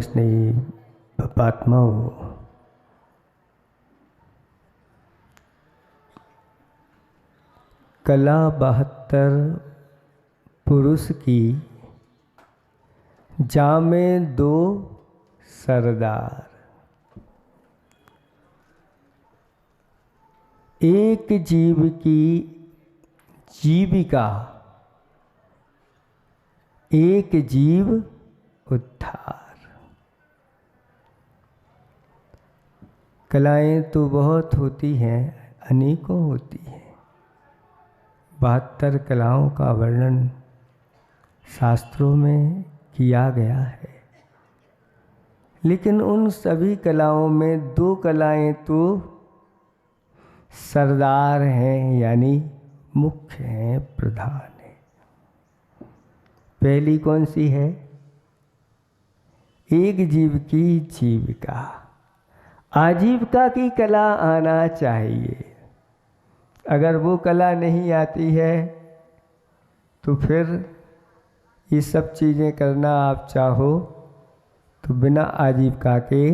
स्नेही पात्माओं, कला 72 पुरुष की, जामे 2 सरदार। एक जीव की जीविका, एक जीव उद्धार। कलाएं तो बहुत होती हैं, अनेकों होती हैं। 72 कलाओं का वर्णन शास्त्रों में किया गया है, लेकिन उन सभी कलाओं में 2 कलाएं तो सरदार हैं, यानी मुख्य हैं, प्रधान है। पहली कौन सी है? एक जीव की जीविका। आजीविका की कला आना चाहिए। अगर वो कला नहीं आती है तो फिर ये सब चीज़ें करना आप चाहो तो बिना आजीविका के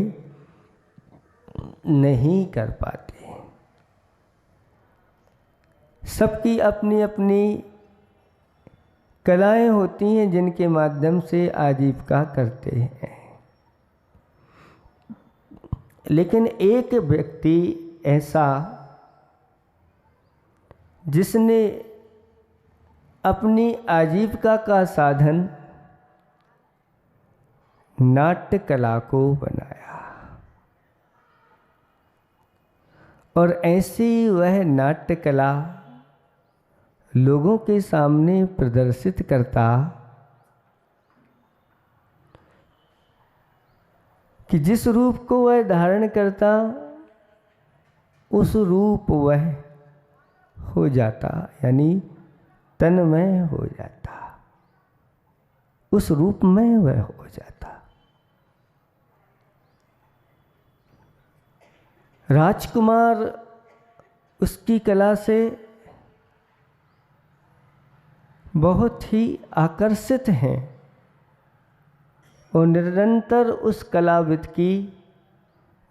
नहीं कर पाते। सबकी अपनी अपनी कलाएं होती हैं जिनके माध्यम से आजीविका करते हैं। लेकिन एक व्यक्ति ऐसा जिसने अपनी आजीविका का साधन नाट्य कला को बनाया, और ऐसी वह नाट्य कला लोगों के सामने प्रदर्शित करता कि जिस रूप को वह धारण करता उस रूप वह हो जाता, यानी तन्मय हो जाता, उस रूप में वह हो जाता। राजकुमार उसकी कला से बहुत ही आकर्षित हैं और निरंतर उस कलाविद की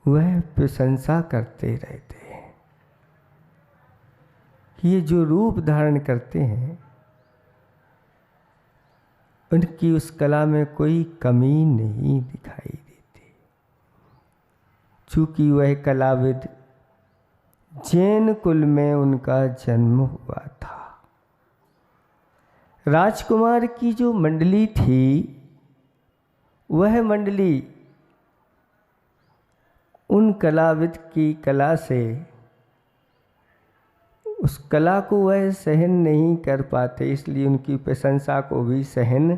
वह प्रशंसा करते रहते हैं। ये जो रूप धारण करते हैं उनकी उस कला में कोई कमी नहीं दिखाई देती, चूँकि वह कलाविद जैन कुल में उनका जन्म हुआ था। राजकुमार की जो मंडली थी वह मंडली उन कलाविद की कला से, उस कला को वह सहन नहीं कर पाते, इसलिए उनकी प्रशंसा को भी सहन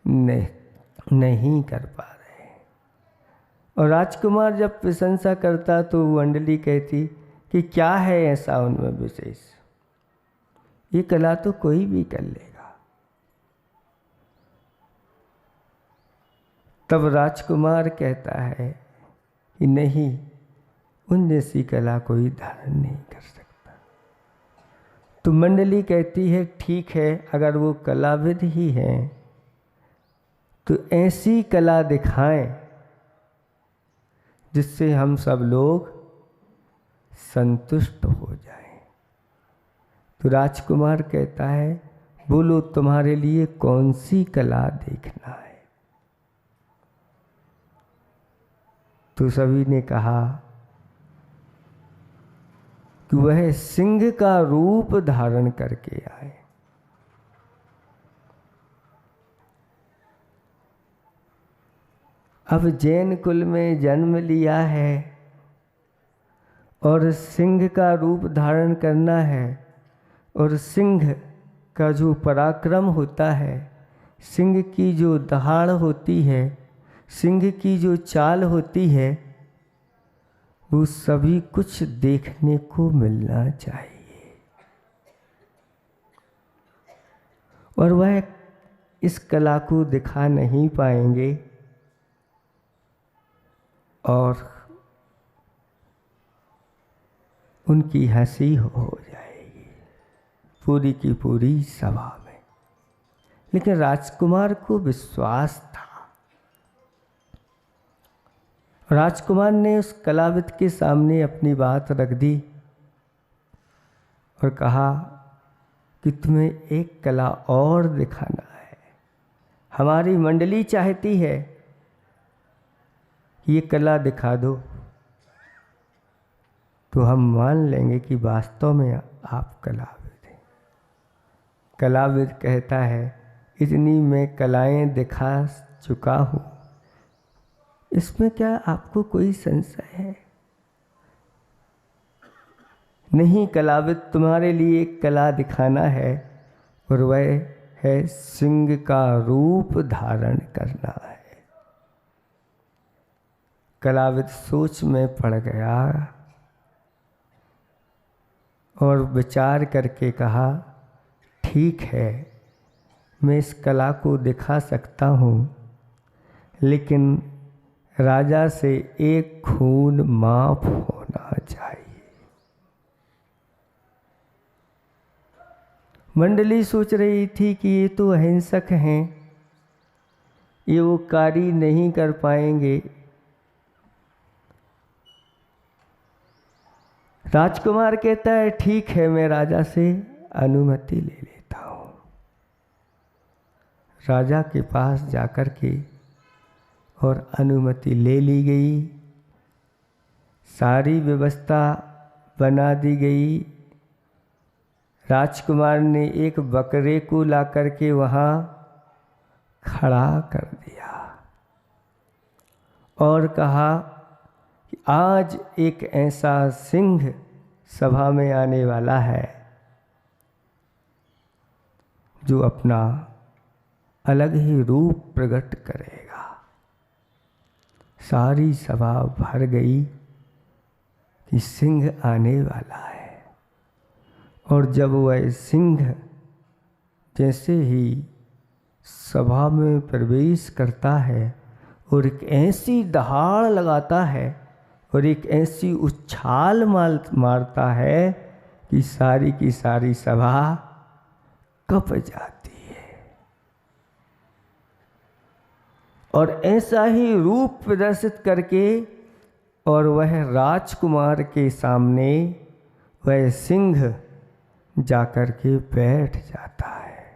नहीं कर पा रहे। और राजकुमार जब प्रशंसा करता तो मंडली कहती कि क्या है ऐसा उनमें विशेष, ये कला तो कोई भी कर लेगा। तब राजकुमार कहता है कि नहीं, उन जैसी कला कोई धारण नहीं कर सकता। तो मंडली कहती है ठीक है, अगर वो कलाविद ही हैं तो ऐसी कला दिखाएं जिससे हम सब लोग संतुष्ट हो जाएं। तो राजकुमार कहता है बोलो तुम्हारे लिए कौन सी कला देखना है। तो सभी ने कहा कि वह सिंह का रूप धारण करके आए। अब जैन कुल में जन्म लिया है और सिंह का रूप धारण करना है, और सिंह का जो पराक्रम होता है, सिंह की जो दहाड़ होती है, सिंह की जो चाल होती है, वो सभी कुछ देखने को मिलना चाहिए। और वह इस कला को दिखा नहीं पाएंगे और उनकी हंसी हो जाएगी पूरी की पूरी सभा में। लेकिन राजकुमार को विश्वास था राजकुमार ने उस कलाविद के सामने अपनी बात रख दी और कहा कि तुम्हें एक कला और दिखाना है। हमारी मंडली चाहती है कि ये कला दिखा दो, तो हम मान लेंगे कि वास्तव में आप कलाविद हैं। कलाविद कहता है, इतनी मैं कलाएं दिखा चुका हूँ, इसमें क्या आपको कोई संशय है? नहीं कलाविद, तुम्हारे लिए एक कला दिखाना है और वह है सिंह का रूप धारण करना है। कलाविद सोच में पड़ गया और विचार करके कहा, ठीक है, मैं इस कला को दिखा सकता हूँ, लेकिन राजा से एक खून माफ होना चाहिए। मंडली सोच रही थी कि ये तो अहिंसक हैं, ये वो कार्य नहीं कर पाएंगे। राजकुमार कहता है, ठीक है, मैं राजा से अनुमति ले लेता हूँ। राजा के पास जाकर के और अनुमति ले ली गई, सारी व्यवस्था बना दी गई। राजकुमार ने एक बकरे को ला करके वहाँ खड़ा कर दिया और कहा कि आज एक ऐसा सिंह सभा में आने वाला है जो अपना अलग ही रूप प्रकट करेगा। सारी सभा भर गई कि सिंह आने वाला है। और जब वह सिंह जैसे ही सभा में प्रवेश करता है और एक ऐसी दहाड़ लगाता है और एक ऐसी उछाल मारता है कि सारी की सारी सभा कँप जाती है। और ऐसा ही रूप प्रदर्शित करके और वह राजकुमार के सामने वह सिंह जाकर के बैठ जाता है।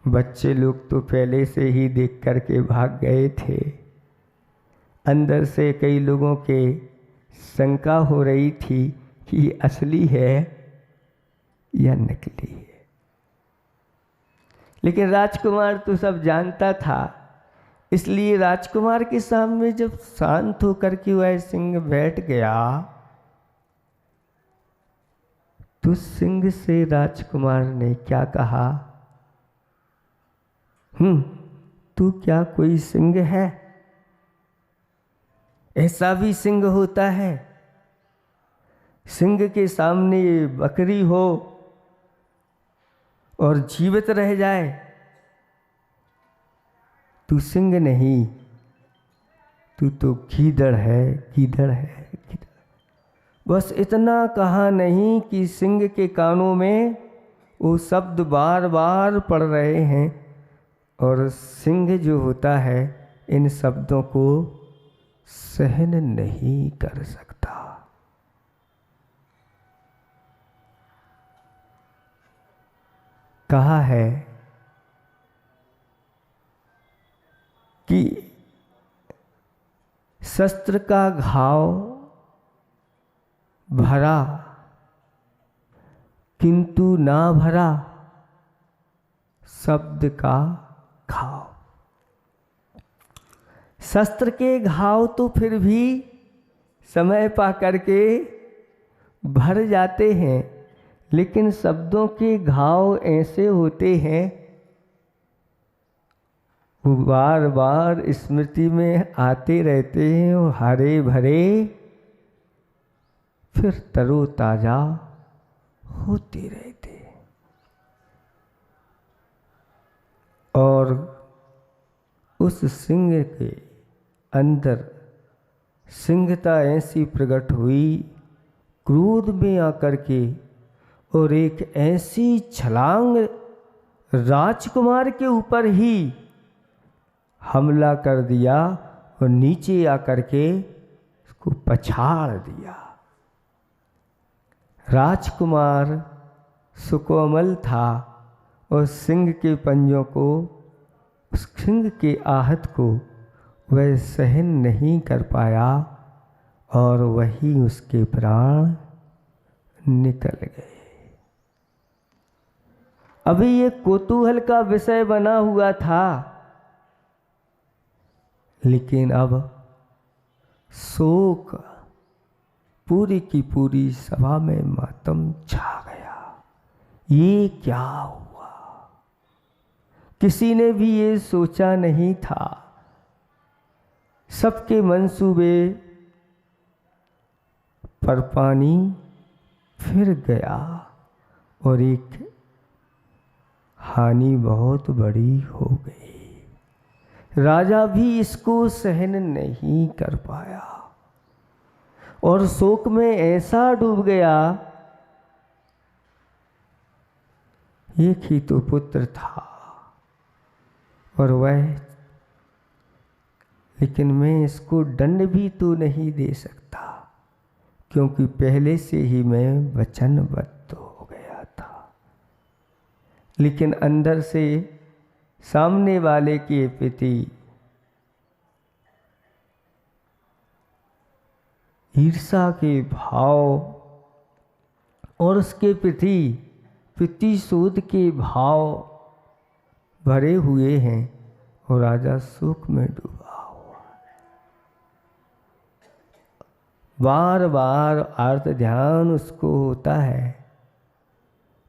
बच्चे लोग तो पहले से ही देख कर के भाग गए थे। अंदर से कई लोगों के शंका हो रही थी कि ये असली है या नकली है। लेकिन राजकुमार तो सब जानता था, इसलिए राजकुमार के सामने जब शांत होकर के वह सिंह बैठ गया तो सिंह से राजकुमार ने क्या कहा, तू क्या कोई सिंह है? ऐसा भी सिंह होता है? सिंह के सामने बकरी हो और जीवित रह जाए। तू सिंह नहीं, तू तो गीदड़ है, गीदड़ है, गीदड़। बस इतना कहा नहीं कि सिंह के कानों में वो शब्द बार बार पड़ रहे हैं और सिंह जो होता है इन शब्दों को सहन नहीं कर सकता। कहा है कि शस्त्र का घाव भरा किंतु ना भरा शब्द का घाव। शस्त्र के घाव तो फिर भी समय पा करके भर जाते हैं, लेकिन शब्दों के घाव ऐसे होते हैं वो बार बार स्मृति में आते रहते हैं और हरे भरे फिर तरोताजा होते रहते हैं। और उस सिंह के अंदर सिंहता ऐसी प्रकट हुई क्रोध में आकर के और एक ऐसी छलांग राजकुमार के ऊपर ही हमला कर दिया और नीचे आकर के उसको पछाड़ दिया। राजकुमार सुकोमल था और सिंह के पंजों को, उस सिंह के आहत को वह सहन नहीं कर पाया और वही उसके प्राण निकल गए। अभी ये कौतूहल का विषय बना हुआ था, लेकिन अब शोक पूरी की पूरी सभा में मातम छा गया। ये क्या हुआ? किसी ने भी ये सोचा नहीं था। सबके मंसूबे पर पानी फिर गया और एक हानि बहुत बड़ी हो गई। राजा भी इसको सहन नहीं कर पाया और शोक में ऐसा डूब गया। एक ही तो पुत्र था और वह, लेकिन मैं इसको दंड भी तो नहीं दे सकता, क्योंकि पहले से ही मैं वचनबद्ध हो गया था। लेकिन अंदर से सामने वाले के प्रति ईर्ष्या के भाव और उसके प्रति प्रतिशोध के भाव भरे हुए हैं और राजा शोक में डूबा हुआ। बार बार आर्त ध्यान उसको होता है।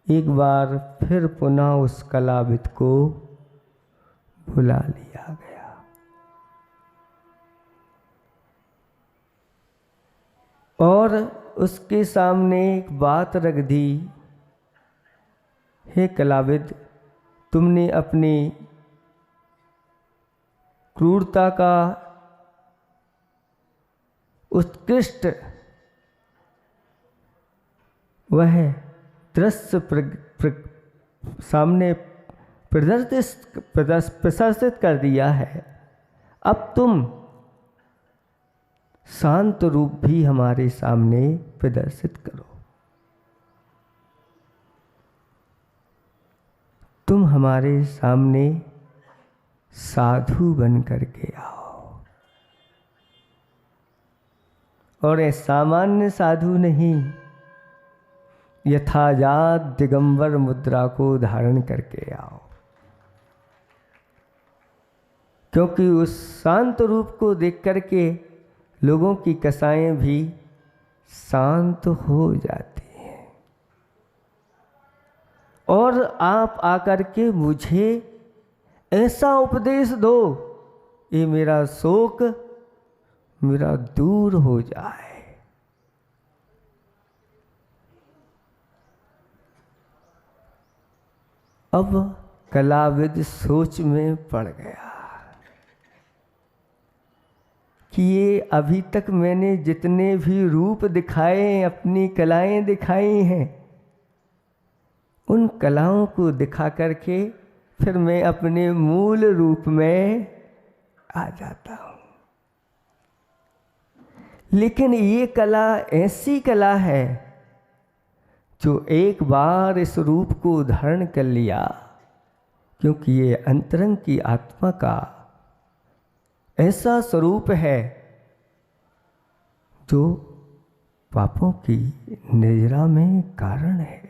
एक बार फिर पुनः उस कलाविद को बुला लिया गया। और उसके सामने एक बात रख दी, हे कलाविद, तुमने अपनी क्रूरता का उत्कृष्ट वह दृश्य सामने प्रदर्शित कर दिया है। अब तुम शांत रूप भी हमारे सामने प्रदर्शित करो। तुम हमारे सामने साधु बन करके आओ, और ये सामान्य साधु नहीं, यथाजात दिगंबर मुद्रा को धारण करके आओ, क्योंकि उस शांत रूप को देख करके लोगों की कसाएं भी शांत हो जाती हैं। और आप आकर के मुझे ऐसा उपदेश दो, ये मेरा शोक मेरा दूर हो जाए। अब कलाविद सोच में पड़ गया कि ये अभी तक मैंने जितने भी रूप दिखाए, अपनी कलाएं दिखाई हैं, उन कलाओं को दिखा करके फिर मैं अपने मूल रूप में आ जाता हूँ। लेकिन ये कला ऐसी कला है जो एक बार इस रूप को धारण कर लिया, क्योंकि ये अंतरंग की आत्मा का ऐसा स्वरूप है जो पापों की निजरा में कारण है।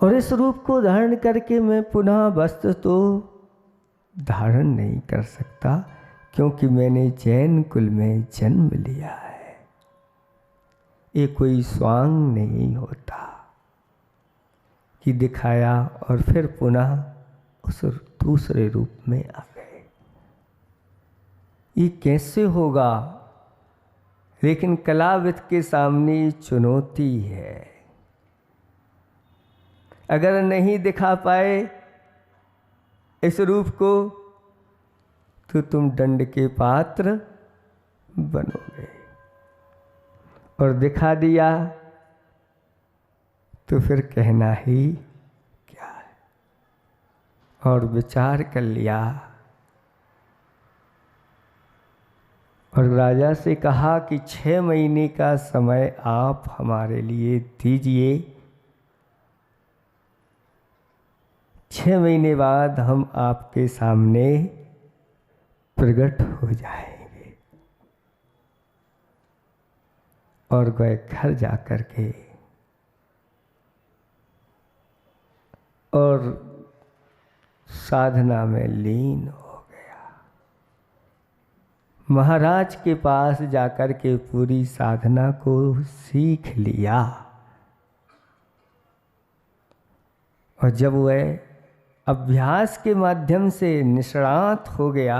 और इस रूप को धारण करके मैं पुनः वस्त्र तो धारण नहीं कर सकता, क्योंकि मैंने जैन कुल में जन्म लिया है। ये कोई स्वांग नहीं होता कि दिखाया और फिर पुनः उस दूसरे रूप में आ गए। ये कैसे होगा? लेकिन कलाविद के सामने चुनौती है। अगर नहीं दिखा पाए इस रूप को तो तुम दंड के पात्र बनोगे, और दिखा दिया तो फिर कहना ही क्या है। और विचार कर लिया और राजा से कहा कि 6 महीने का समय आप हमारे लिए दीजिए। 6 महीने बाद हम आपके सामने प्रकट हो जाएंगे। और वह घर जाकर के और साधना में लीन हो गया। महाराज के पास जाकर के पूरी साधना को सीख लिया। और जब वह अभ्यास के माध्यम से निष्णात हो गया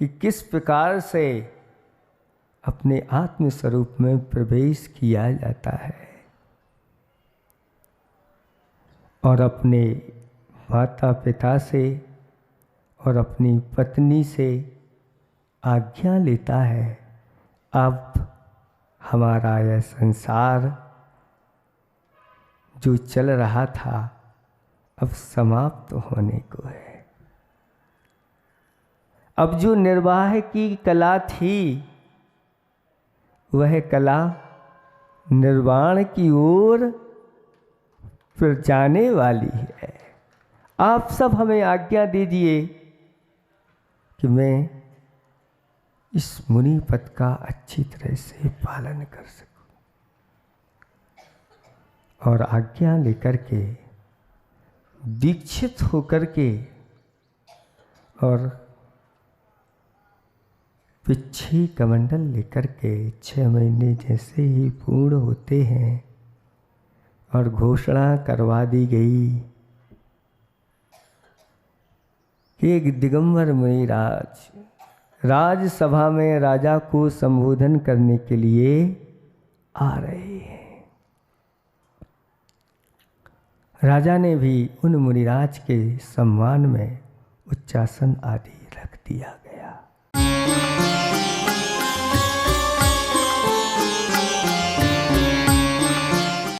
कि किस प्रकार से अपने आत्म स्वरूप में प्रवेश किया जाता है और अपने माता पिता से और अपनी पत्नी से आज्ञा लेता है, अब हमारा यह संसार जो चल रहा था अब समाप्त होने को है। अब जो निर्वाह की कला थी वह कला निर्वाण की ओर फिर जाने वाली है। आप सब हमें आज्ञा दीजिए कि मैं इस मुनि पद का अच्छी तरह से पालन कर सकूं। और आज्ञा लेकर के दीक्षित होकर के और पिच्छी कमंडल लेकर के 6 महीने जैसे ही पूर्ण होते हैं और घोषणा करवा दी गई कि एक दिगंबर मुनिराज राजसभा में राजा को संबोधन करने के लिए आ रहे हैं। राजा ने भी उन मुनिराज के सम्मान में उच्चासन आदि रख दिया गया।